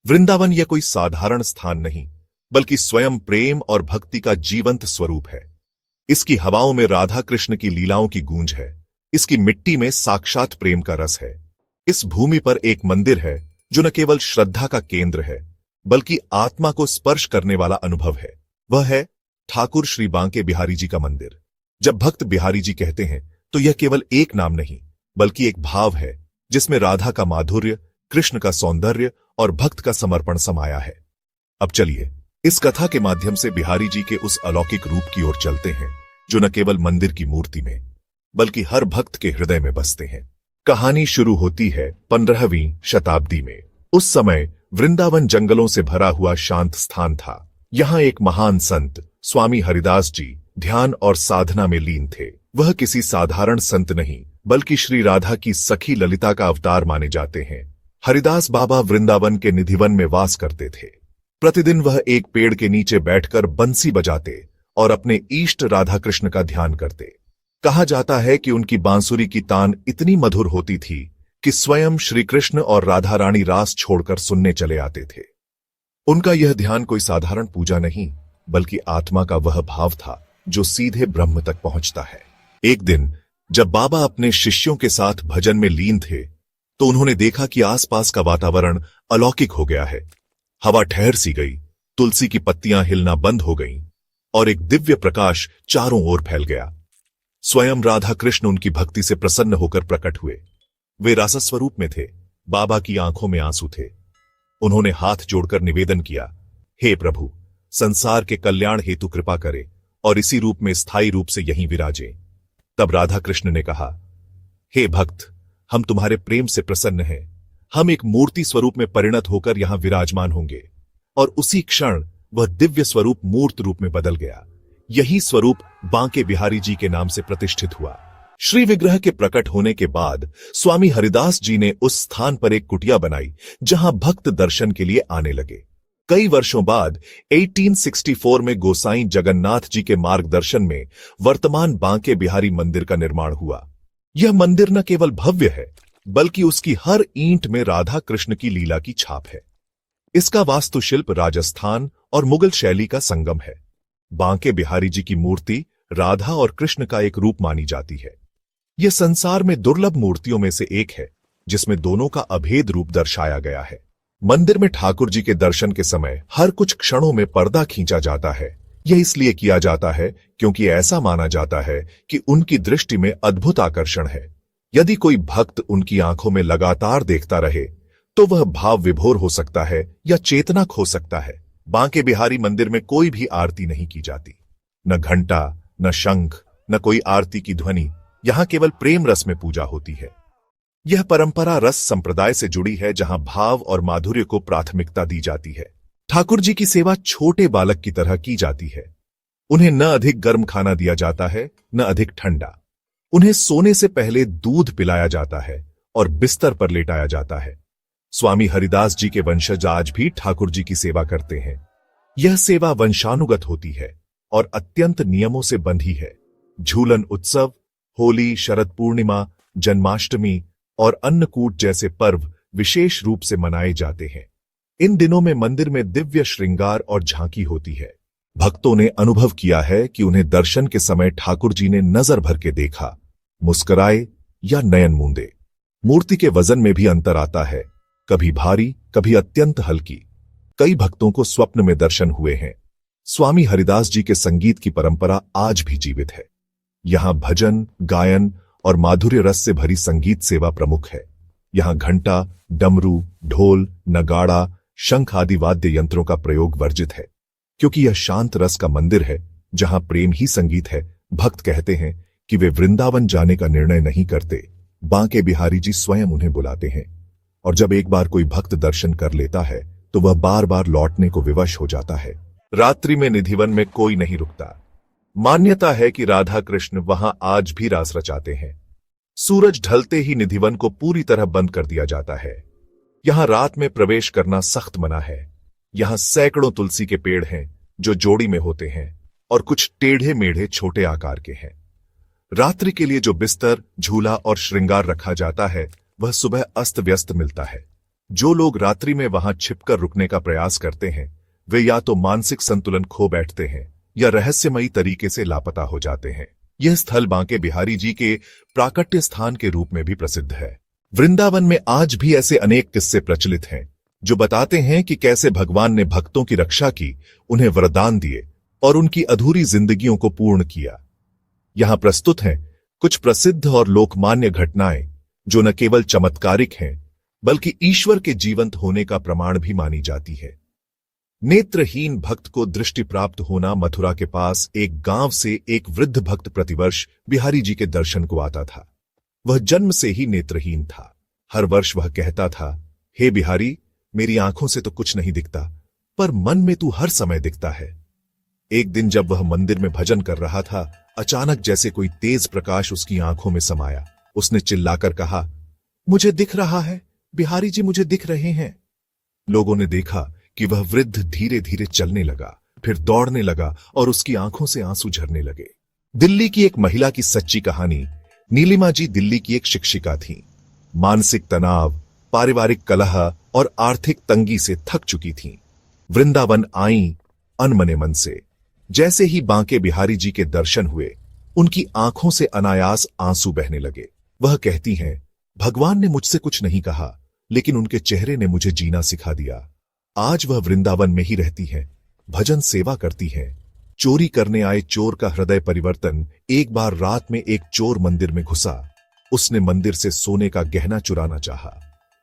वृंदावन यह कोई साधारण स्थान नहीं, बल्कि स्वयं प्रेम और भक्ति का जीवंत स्वरूप है। इसकी हवाओं में राधा कृष्ण की लीलाओं की गूंज है। इसकी मिट्टी में साक्षात प्रेम का रस है। इस भूमि पर एक मंदिर है जो न केवल श्रद्धा का केंद्र है, बल्कि आत्मा को स्पर्श करने वाला अनुभव है। वह है ठाकुर श्री बांके बिहारी जी का मंदिर। जब भक्त बिहारी जी कहते हैं तो यह केवल एक नाम नहीं, बल्कि एक भाव है जिसमें राधा का माधुर्य, कृष्ण का सौंदर्य और भक्त का समर्पण समाया है। अब चलिए इस कथा के माध्यम से बिहारी जी के उस अलौकिक रूप की ओर चलते हैं जो न केवल मंदिर की मूर्ति में, बल्कि हर भक्त के हृदय में बसते हैं। कहानी शुरू होती है 15वीं शताब्दी में। उस समय वृंदावन जंगलों से भरा हुआ शांत स्थान था। यहाँ एक महान संत स्वामी हरिदास जी ध्यान और साधना में लीन थे। वह किसी साधारण संत नहीं, बल्कि श्री राधा की सखी ललिता का अवतार माने जाते हैं। हरिदास बाबा वृंदावन के निधिवन में वास करते थे। प्रतिदिन वह एक पेड़ के नीचे बैठकर बंसी बजाते और अपने इष्ट राधा कृष्ण का ध्यान करते। कहा जाता है कि उनकी बांसुरी की तान इतनी मधुर होती थी कि स्वयं श्री कृष्ण और राधा रानी रास छोड़कर सुनने चले आते थे। उनका यह ध्यान कोई साधारण पूजा नहीं, बल्कि आत्मा का वह भाव था जो सीधे ब्रह्म तक पहुंचता है। एक दिन जब बाबा अपने शिष्यों के साथ भजन में लीन थे, तो उन्होंने देखा कि आसपास का वातावरण अलौकिक हो गया है। हवा ठहर सी गई, तुलसी की पत्तियां हिलना बंद हो गईं और एक दिव्य प्रकाश चारों ओर फैल गया। स्वयं राधा कृष्ण उनकी भक्ति से प्रसन्न होकर प्रकट हुए। वे रासस्वरूप में थे। बाबा की आंखों में आंसू थे। उन्होंने हाथ जोड़कर निवेदन किया, हे प्रभु, संसार के कल्याण हेतु कृपा करे और इसी रूप में स्थायी रूप से यहीं विराजें। तब राधा कृष्ण ने कहा, हे भक्त, हम तुम्हारे प्रेम से प्रसन्न हैं। हम एक मूर्ति स्वरूप में परिणत होकर यहां विराजमान होंगे। और उसी क्षण वह दिव्य स्वरूप मूर्त रूप में बदल गया। यही स्वरूप बांके बिहारी जी के नाम से प्रतिष्ठित हुआ। श्री विग्रह के प्रकट होने के बाद स्वामी हरिदास जी ने उस स्थान पर एक कुटिया बनाई जहां भक्त दर्शन के लिए आने लगे। कई वर्षों बाद 1864 में गोसाई जगन्नाथ जी के मार्गदर्शन में वर्तमान बांके बिहारी मंदिर का निर्माण हुआ। यह मंदिर न केवल भव्य है, बल्कि उसकी हर ईंट में राधा कृष्ण की लीला की छाप है। इसका वास्तुशिल्प राजस्थान और मुगल शैली का संगम है। बांके बिहारी जी की मूर्ति राधा और कृष्ण का एक रूप मानी जाती है। यह संसार में दुर्लभ मूर्तियों में से एक है जिसमें दोनों का अभेद रूप दर्शाया गया है। मंदिर में ठाकुर जी के दर्शन के समय हर कुछ क्षणों में पर्दा खींचा जाता है। यह इसलिए किया जाता है क्योंकि ऐसा माना जाता है कि उनकी दृष्टि में अद्भुत आकर्षण है। यदि कोई भक्त उनकी आंखों में लगातार देखता रहे तो वह भाव विभोर हो सकता है या चेतना खो सकता है। बांके बिहारी मंदिर में कोई भी आरती नहीं की जाती, न घंटा, न शंख, न कोई आरती की ध्वनि। यहां केवल प्रेम रस में पूजा होती है। यह परंपरा रस संप्रदाय से जुड़ी है, जहां भाव और माधुर्य को प्राथमिकता दी जाती है। ठाकुर जी की सेवा छोटे बालक की तरह की जाती है। उन्हें न अधिक गर्म खाना दिया जाता है, न अधिक ठंडा। उन्हें सोने से पहले दूध पिलाया जाता है और बिस्तर पर लेटाया जाता है। स्वामी हरिदास जी के वंशज आज भी ठाकुर जी की सेवा करते हैं। यह सेवा वंशानुगत होती है और अत्यंत नियमों से बंधी है। झूलन उत्सव, होली, शरद पूर्णिमा, जन्माष्टमी और अन्नकूट जैसे पर्व विशेष रूप से मनाए जाते हैं। इन दिनों में मंदिर में दिव्य श्रृंगार और झांकी होती है। भक्तों ने अनुभव किया है कि उन्हें दर्शन के समय ठाकुर जी ने नजर भर के देखा, मुस्कुराए या नयन मूंदे। मूर्ति के वजन में भी अंतर आता है, कभी भारी, कभी अत्यंत हल्की। कई भक्तों को स्वप्न में दर्शन हुए हैं। स्वामी हरिदास जी के संगीत की परंपरा आज भी जीवित है। यहां भजन, गायन और माधुर्य रस से भरी संगीत सेवा प्रमुख है। यहां घंटा, डमरू, ढोल, नगाड़ा, शंख आदि वाद्य यंत्रों का प्रयोग वर्जित है, क्योंकि यह शांत रस का मंदिर है जहां प्रेम ही संगीत है। भक्त कहते हैं कि वे वृंदावन जाने का निर्णय नहीं करते, बांके बिहारी जी स्वयं उन्हें बुलाते हैं। और जब एक बार कोई भक्त दर्शन कर लेता है तो वह बार बार लौटने को विवश हो जाता है। रात्रि में निधिवन में कोई नहीं रुकता। मान्यता है कि राधा कृष्ण वहां आज भी रास रचाते हैं। सूरज ढलते ही निधिवन को पूरी तरह बंद कर दिया जाता है। यहां रात में प्रवेश करना सख्त मना है। यहां सैकड़ों तुलसी के पेड़ हैं जो जोड़ी में होते हैं और कुछ टेढ़े मेढ़े छोटे आकार के हैं। रात्रि के लिए जो बिस्तर, झूला और श्रृंगार रखा जाता है वह सुबह अस्त व्यस्त मिलता है। जो लोग रात्रि में वहां छिपकर रुकने का प्रयास करते हैं वे या तो मानसिक संतुलन खो बैठते हैं या रहस्यमयी तरीके से लापता हो जाते हैं। यह स्थल बांके बिहारी जी के प्राकट्य स्थान के रूप में भी प्रसिद्ध है। वृंदावन में आज भी ऐसे अनेक किस्से प्रचलित हैं जो बताते हैं कि कैसे भगवान ने भक्तों की रक्षा की, उन्हें वरदान दिए और उनकी अधूरी जिंदगियों को पूर्ण किया। यहां प्रस्तुत हैं कुछ प्रसिद्ध और लोकमान्य घटनाएं जो न केवल चमत्कारिक हैं बल्कि ईश्वर के जीवंत होने का प्रमाण भी मानी जाती है। नेत्रहीन भक्त को दृष्टि प्राप्त होना। मथुरा के पास एक गांव से एक वृद्ध भक्त प्रतिवर्ष बिहारी जी के दर्शन को आता था। वह जन्म से ही नेत्रहीन था। हर वर्ष वह कहता था, हे बिहारी, मेरी आंखों से तो कुछ नहीं दिखता, पर मन में तू हर समय दिखता है। एक दिन जब वह मंदिर में भजन कर रहा था, अचानक जैसे कोई तेज प्रकाश उसकी आंखों में समाया। उसने चिल्लाकर कहा, मुझे दिख रहा है बिहारी जी, मुझे दिख रहे हैं। लोगों ने देखा कि वह वृद्ध धीरे धीरे चलने लगा, फिर दौड़ने लगा और उसकी आंखों से आंसू झरने लगे। दिल्ली की एक महिला की सच्ची कहानी। नीलिमा जी दिल्ली की एक शिक्षिका थीं। मानसिक तनाव, पारिवारिक कलह और आर्थिक तंगी से थक चुकी थीं। वृंदावन आईं अनमने मन से। जैसे ही बांके बिहारी जी के दर्शन हुए, उनकी आंखों से अनायास आंसू बहने लगे। वह कहती हैं, भगवान ने मुझसे कुछ नहीं कहा, लेकिन उनके चेहरे ने मुझे जीना सिखा दिया। आज वह वृंदावन में ही रहती हैं, भजन सेवा करती हैं। चोरी करने आए चोर का हृदय परिवर्तन। एक बार रात में एक चोर मंदिर में घुसा। उसने मंदिर से सोने का गहना चुराना चाहा।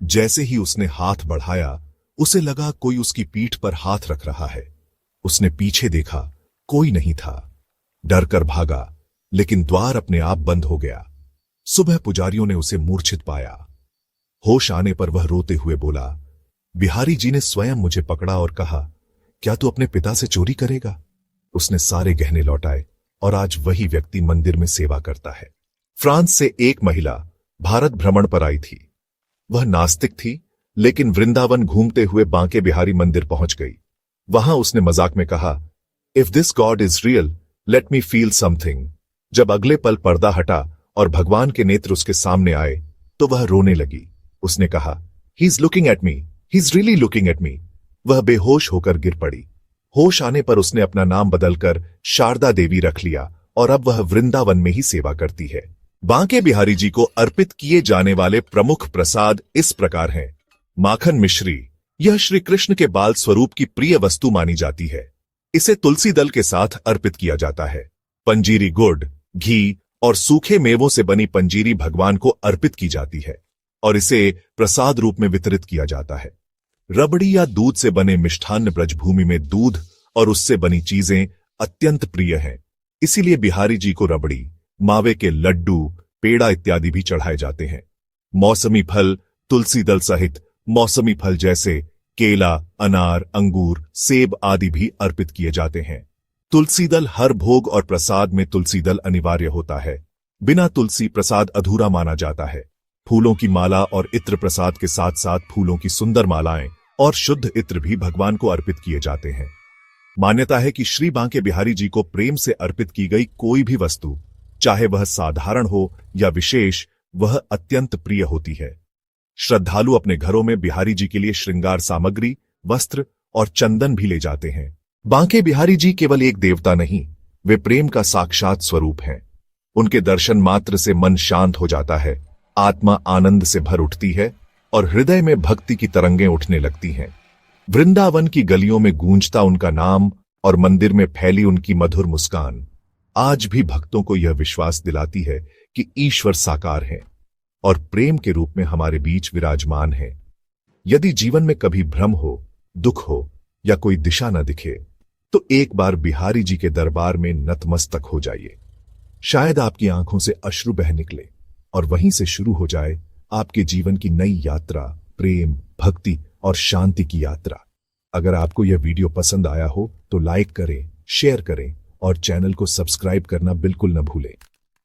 जैसे ही उसने हाथ बढ़ाया, उसे लगा कोई उसकी पीठ पर हाथ रख रहा है। उसने पीछे देखा, कोई नहीं था। डर कर भागा, लेकिन द्वार अपने आप बंद हो गया। सुबह पुजारियों ने उसे मूर्छित पाया। होश आने पर वह रोते हुए बोला, बिहारी जी ने स्वयं मुझे पकड़ा और कहा, क्या तू अपने पिता से चोरी करेगा? उसने सारे गहने लौटाए और आज वही व्यक्ति मंदिर में सेवा करता है। फ्रांस से एक महिला भारत भ्रमण पर आई थी। वह नास्तिक थी, लेकिन वृंदावन घूमते हुए बांके बिहारी मंदिर पहुंच गई। वहां उसने मजाक में कहा, if this God is real, let me feel something. जब अगले पल पर्दा हटा और भगवान के नेत्र उसके सामने आए तो वह रोने लगी। उसने कहा, he is looking at me, he is really looking at me. वह बेहोश होकर गिर पड़ी। होश आने पर उसने अपना नाम बदलकर शारदा देवी रख लिया और अब वह वृंदावन में ही सेवा करती है। बांके बिहारी जी को अर्पित किए जाने वाले प्रमुख प्रसाद इस प्रकार हैं। माखन मिश्री, यह श्री कृष्ण के बाल स्वरूप की प्रिय वस्तु मानी जाती है। इसे तुलसी दल के साथ अर्पित किया जाता है। पंजीरी गुड़, घी और सूखे मेवों से बनी पंजीरी भगवान को अर्पित की जाती है और इसे प्रसाद रूप में वितरित किया जाता है। रबड़ी या दूध से बने मिष्ठान्न ब्रजभूमि में दूध और उससे बनी चीजें अत्यंत प्रिय हैं। इसीलिए बिहारी जी को रबड़ी, मावे के लड्डू, पेड़ा इत्यादि भी चढ़ाए जाते हैं। मौसमी फल, तुलसी दल सहित मौसमी फल जैसे केला, अनार, अंगूर, सेब आदि भी अर्पित किए जाते हैं। तुलसी दल हर भोग और प्रसाद में तुलसी दल अनिवार्य होता है। बिना तुलसी प्रसाद अधूरा माना जाता है। फूलों की माला और इत्र प्रसाद के साथ साथ फूलों की सुंदर मालाएं और शुद्ध इत्र भी भगवान को अर्पित किए जाते हैं। मान्यता है कि श्री बांके बिहारी जी को प्रेम से अर्पित की गई कोई भी वस्तु, चाहे वह साधारण हो या विशेष, वह अत्यंत प्रिय होती है। श्रद्धालु अपने घरों में बिहारी जी के लिए श्रृंगार सामग्री, वस्त्र और चंदन भी ले जाते हैं। बांके बिहारी जी केवल एक देवता नहीं, वे प्रेम का साक्षात स्वरूप हैं। उनके दर्शन मात्र से मन शांत हो जाता है, आत्मा आनंद से भर उठती है और हृदय में भक्ति की तरंगें उठने लगती हैं। वृंदावन की गलियों में गूंजता उनका नाम और मंदिर में फैली उनकी मधुर मुस्कान आज भी भक्तों को यह विश्वास दिलाती है कि ईश्वर साकार है और प्रेम के रूप में हमारे बीच विराजमान है। यदि जीवन में कभी भ्रम हो, दुख हो या कोई दिशा न दिखे, तो एक बार बिहारी जी के दरबार में नतमस्तक हो जाइए। शायद आपकी आंखों से अश्रु बह निकले और वहीं से शुरू हो जाए आपके जीवन की नई यात्रा, प्रेम, भक्ति और शांति की यात्रा। अगर आपको यह वीडियो पसंद आया हो तो लाइक करें, शेयर करें और चैनल को सब्सक्राइब करना बिल्कुल न भूलें।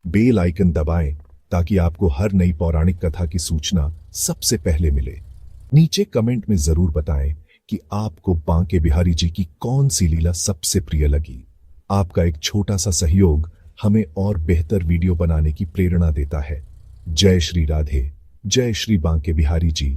बेल आइकन दबाएं ताकि आपको हर नई पौराणिक कथा की सूचना सबसे पहले मिले। नीचे कमेंट में जरूर बताएं कि आपको बांके बिहारी जी की कौन सी लीला सबसे प्रिय लगी। आपका एक छोटा सा सहयोग हमें और बेहतर वीडियो बनाने की प्रेरणा देता है। जय श्री राधे, जय श्री बांके बिहारी जी।